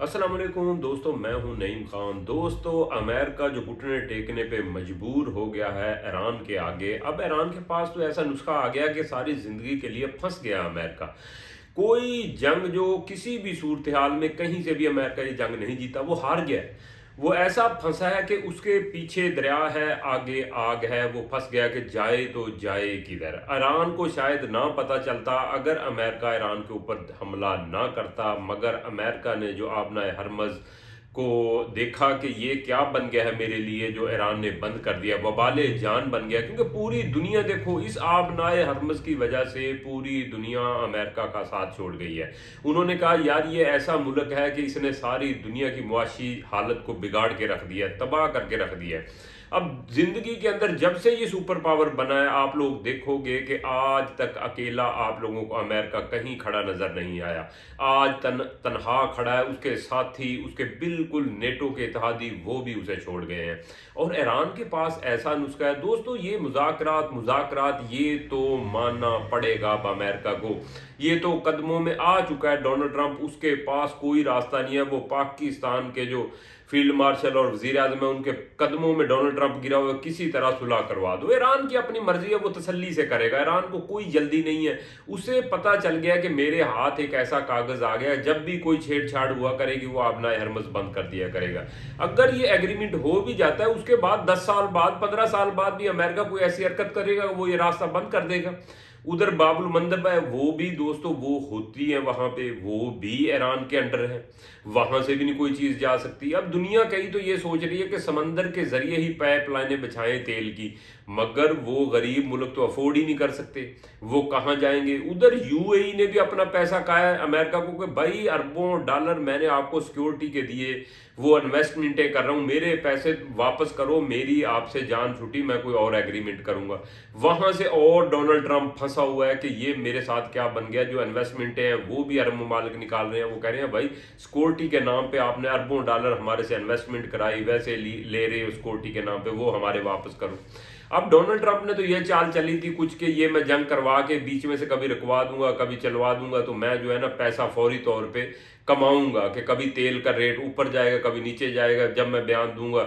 अस्सलाम वालेकुम दोस्तों, मैं हूं नईम खान। दोस्तों, अमेरिका जो घुटने टेकने पे मजबूर हो गया है ईरान के आगे। अब ईरान के पास तो ऐसा नुस्खा आ गया कि सारी ज़िंदगी के लिए फंस गया अमेरिका। कोई जंग जो किसी भी सूरत हाल में कहीं से भी अमेरिका ये जंग नहीं जीता, वो हार गया है। वो ऐसा फंसा है कि उसके पीछे दरिया है, आगे आग है। वो फंस गया कि जाए तो जाए किधर। ईरान को शायद ना पता चलता अगर अमेरिका ईरान के ऊपर हमला ना करता, मगर अमेरिका ने जो आबना हरमज़ को देखा कि ये क्या बन गया है मेरे लिए, जो ईरान ने बंद कर दिया, वबाले जान बन गया। क्योंकि पूरी दुनिया देखो, इस आबनाए हरमज़ की वजह से पूरी दुनिया अमेरिका का साथ छोड़ गई है। उन्होंने कहा यार ये ऐसा मुल्क है कि इसने सारी दुनिया की मुआशी हालत को बिगाड़ के रख दिया है, तबाह करके रख दिया है। अब जिंदगी के अंदर जब से ये सुपर पावर बना है, आप लोग देखोगे कि आज तक अकेला आप लोगों को अमेरिका कहीं खड़ा नजर नहीं आया। आज तनहा खड़ा है, उसके साथी, उसके बिल्कुल नेटो के इत्तेहादी, वो भी उसे छोड़ गए हैं। और ईरान के पास ऐसा नुस्खा है दोस्तों, ये मुज़ाकरात मुज़ाकरात ये तो मानना पड़ेगा अब अमेरिका को। ये तो कदमों में आ चुका है डोनाल्ड ट्रंप, उसके पास कोई रास्ता नहीं है। वो पाकिस्तान के जो फील्ड मार्शल और वजीर आजम है, उनके कदमों में डोनाल्ड ट्रंप गिरा हुआ है, किसी तरह सुलह करवा दो। ईरान की अपनी मर्जी है, वो तसल्ली से करेगा। ईरान को कोई जल्दी नहीं है। उसे पता चल गया कि मेरे हाथ एक ऐसा कागज आ गया, जब भी कोई छेड़छाड़ हुआ करेगी वो अपना हरमज बंद कर दिया करेगा। अगर ये एग्रीमेंट हो भी जाता है, उसके बाद 10 साल बाद 15 साल बाद भी अमेरिका कोई ऐसी हरकत करेगा, वो ये रास्ता बंद कर देगा। उधर बाबुल मंदब है, वो भी दोस्तों वो होती है वहां पे, वो भी ईरान के अंडर है। वहां से भी नहीं कोई चीज जा सकती। अब दुनिया कहीं तो ये सोच रही है कि समंदर के जरिए ही पाइप लाइनें बिछाएं तेल की, मगर वो गरीब मुल्क तो अफोर्ड ही नहीं कर सकते। वो कहाँ जाएंगे? उधर यूएई ने भी अपना पैसा कहा है अमेरिका को कि भाई अरबों डॉलर मैंने आपको सिक्योरिटी के दिए, वो इन्वेस्टमेंटें कर रहा हूं, मेरे पैसे वापस करो, मेरी आपसे जान छुटी, मैं कोई और एग्रीमेंट करूंगा। वहां से और डोनाल्ड ट्रंप फंसा हुआ है कि ये मेरे साथ क्या बन गया। जो इन्वेस्टमेंटें हैं वो भी अरब ममालिक निकाल रहे हैं। वो कह रहे हैं भाई सिक्योरिटी के नाम पे आपने अरबों डॉलर हमारे से इन्वेस्टमेंट कराई, वैसे ले रहे हो सिक्योरिटी के नाम पे, वो हमारे वापस करो। अब डोनाल्ड ट्रंप ने तो ये चाल चली थी कुछ कि ये मैं जंग करवा के बीच में से कभी रुकवा दूंगा, कभी चलवा दूंगा, तो मैं जो है ना पैसा फौरी तौर पे कमाऊंगा कि कभी तेल का रेट ऊपर जाएगा, कभी नीचे जाएगा। जब मैं बयान दूंगा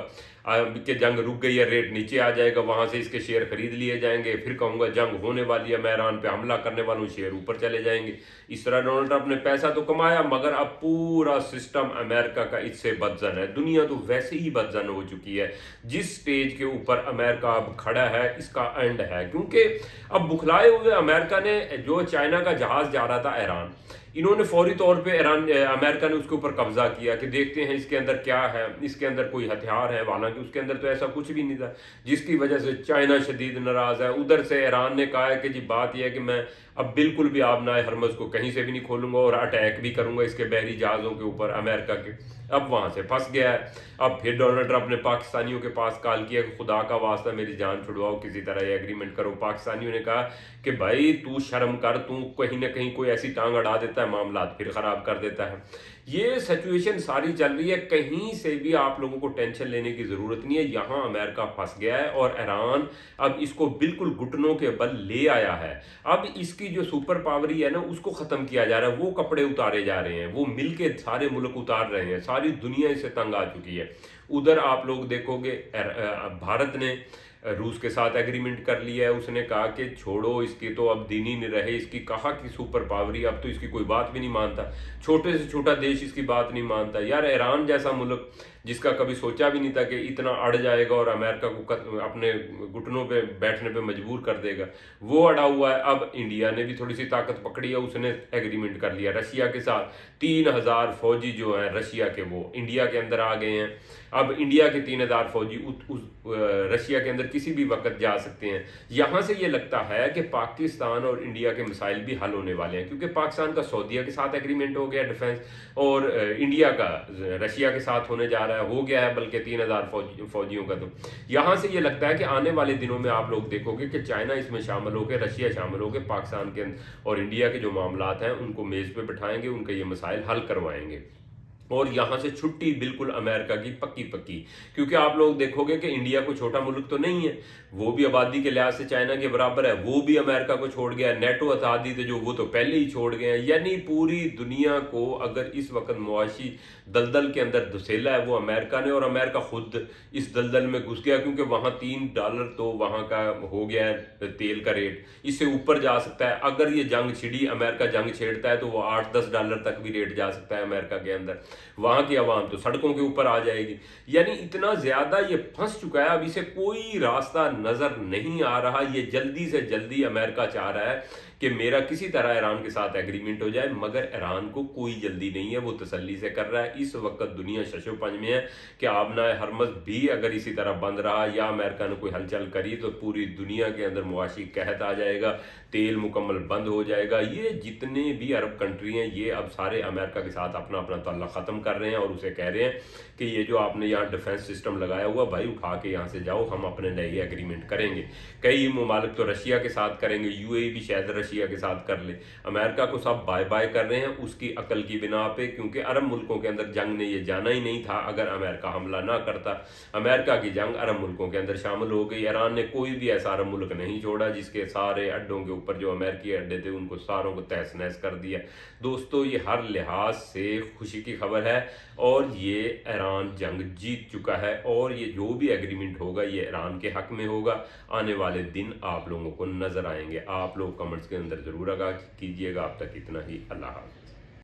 कि जंग रुक गई है, रेट नीचे आ जाएगा, वहां से इसके शेयर खरीद लिए जाएंगे। फिर कहूंगा जंग होने वाली है, मैं ईरान पे हमला करने वाला हूं, शेयर ऊपर चले जाएंगे। इस तरह डोनाल्ड ट्रंप ने पैसा तो कमाया, मगर अब पूरा सिस्टम अमेरिका का इससे बदजन है। दुनिया तो वैसे ही बदजन हो चुकी है। जिस स्टेज के ऊपर अमेरिका अब खड़ा है, इसका एंड है। क्योंकि अब बुखलाए हुए अमेरिका ने, जो चाइना का जहाज जा रहा था ईरान, इन्होंने फौरी तौर पे अमेरिका ने उसके ऊपर कब्जा किया कि देखते हैं इसके अंदर क्या है, इसके अंदर कोई हथियार है। हालांकि उसके अंदर तो ऐसा कुछ भी नहीं था, जिसकी वजह से चाइना शदीद नाराज है। उधर से ईरान ने कहा है कि जी बात यह है कि मैं अब बिल्कुल भी आबनाए हरमज को कहीं से भी नहीं खोलूंगा और अटैक भी करूंगा इसके बहरी जहाज़ों के ऊपर अमेरिका के। अब वहां से फंस गया है। अब फिर डोनाल्ड ट्रंप ने पाकिस्तानियों के पास कॉल किया कि खुदा का वास्ता मेरी जान छुड़वाओ, किसी तरह ये एग्रीमेंट करो। पाकिस्तानियों ने कहा कि भाई तू शर्म कर, तू कहीं ना कहीं कोई ऐसी टांग अड़ा देता है, मामला फिर खराब कर देता है। ये सिचुएशन सारी चल रही है, कहीं से भी आप लोगों को टेंशन लेने की जरूरत नहीं है। यहाँ अमेरिका फंस गया है और ईरान अब इसको बिल्कुल घुटनों के बल ले आया है। अब इसकी जो सुपर पावरी है ना, उसको खत्म किया जा रहा है। वो कपड़े उतारे जा रहे हैं, वो मिलके सारे मुल्क उतार रहे हैं, सारी दुनिया इससे तंग आ चुकी है। उधर आप लोग देखोगे भारत ने रूस के साथ एग्रीमेंट कर लिया है। उसने कहा कि छोड़ो इसकी तो अब दिन ही नहीं रहे। इसकी कहा कि सुपर पावरी, अब तो इसकी कोई बात भी नहीं मानता। छोटे से छोटा देश इसकी बात नहीं मानता। यार ईरान जैसा मुल्क, जिसका कभी सोचा भी नहीं था कि इतना अड़ जाएगा और अमेरिका को अपने घुटनों पे बैठने पे मजबूर कर देगा, वो अड़ा हुआ है। अब इंडिया ने भी थोड़ी सी ताकत पकड़ी है, उसने एग्रीमेंट कर लिया रशिया के साथ। 3,000 फौजी जो हैं रशिया के, वो इंडिया के अंदर आ गए हैं। अब इंडिया के 3,000 फौजी रशिया के अंदर किसी भी वक्त जा सकते हैं। यहां से ये लगता है कि पाकिस्तान और इंडिया के मिसाइल भी हल होने वाले हैं, क्योंकि पाकिस्तान का सऊदीया के साथ एग्रीमेंट हो गया डिफेंस, और इंडिया का रशिया के साथ होने जा रहा है, हो गया है बल्कि 3,000 फौजियों का। तो यहां से ये लगता है कि आने वाले दिनों में आप लोग देखोगे कि चाइना इसमें शामिल होकर, रशिया शामिल होकर पाकिस्तान के और इंडिया के जो मामलात हैं उनको मेज पे बिठाएंगे, उनके ये मसाइल हल करवाएंगे। और यहाँ से छुट्टी बिल्कुल अमेरिका की पक्की पक्की। क्योंकि आप लोग देखोगे कि इंडिया कोई छोटा मुल्क तो नहीं है, वो भी आबादी के लिहाज से चाइना के बराबर है, वो भी अमेरिका को छोड़ गया है। नेटो अतादी थे जो, वो तो पहले ही छोड़ गए हैं। यानी पूरी दुनिया को अगर इस वक्त मुआशी दलदल के अंदर धुसेला है वो अमेरिका ने, और अमेरिका खुद इस दलदल में घुस गया, क्योंकि वहाँ $3 तो वहाँ का हो गया है तेल का रेट, इससे ऊपर जा सकता है। अगर ये जंग छिड़ी, अमेरिका जंग छेड़ता है, तो वो $8-10 तक भी रेट जा सकता है अमेरिका के अंदर। वहां की आवाम तो सड़कों के ऊपर आ जाएगी। यानी इतना ज्यादा ये फंस चुका है, अब इसे कोई रास्ता नजर नहीं आ रहा। ये जल्दी से जल्दी अमेरिका चाह रहा है कि मेरा किसी तरह ईरान के साथ एग्रीमेंट हो जाए, मगर ईरान को कोई जल्दी नहीं है, वो तसल्ली से कर रहा है। इस वक्त दुनिया शशोपंज में है कि आबना हरमज भी अगर इसी तरह बंद रहा या अमेरिका ने कोई हलचल करी तो पूरी दुनिया के अंदर मुआशी कहत आ जाएगा, तेल मुकम्मल बंद हो जाएगा। ये जितने भी अरब कंट्री हैं ये अब सारे अमेरिका के साथ अपना अपना ताल्लुक ख़त्म कर रहे हैं और उसे कह रहे हैं कि ये जो आपने यहाँ डिफेंस सिस्टम लगाया हुआ भाई उठा के यहाँ से जाओ, हम अपने नए एग्रीमेंट करेंगे। कई ममालिक तो रशिया के साथ करेंगे, यूएई भी शायद रशिया के साथ कर ले। अमेरिका को सब बाय बाय कर रहे हैं उसकी अकल की बिना पे, क्योंकि अरब मुल्कों के अंदर जंग ने ये जाना ही नहीं था अगर अमेरिका हमला ना करता। अमेरिका की जंग अरब मुल्कों के अंदर शामिल हो गई। ईरान ने कोई भी ऐसा अरब मुल्क नहीं छोड़ा जिसके सारे अड्डों के ऊपर जो अमेरिकी अड्डे थे उनको सारों को तहस नहस कर दिया। दोस्तों ये हर लिहाज से खुशी की खबर है, और ये ईरान जंग जीत चुका है, और ये जो भी एग्रीमेंट होगा ये ईरान के हक में होगा। आने वाले दिन आप लोगों को नजर आएंगे। आप लोग कमेंट्स के अंदर जरूर आगाह कीजिएगा। अब तक इतना ही, अल्लाह हाफ़िज़।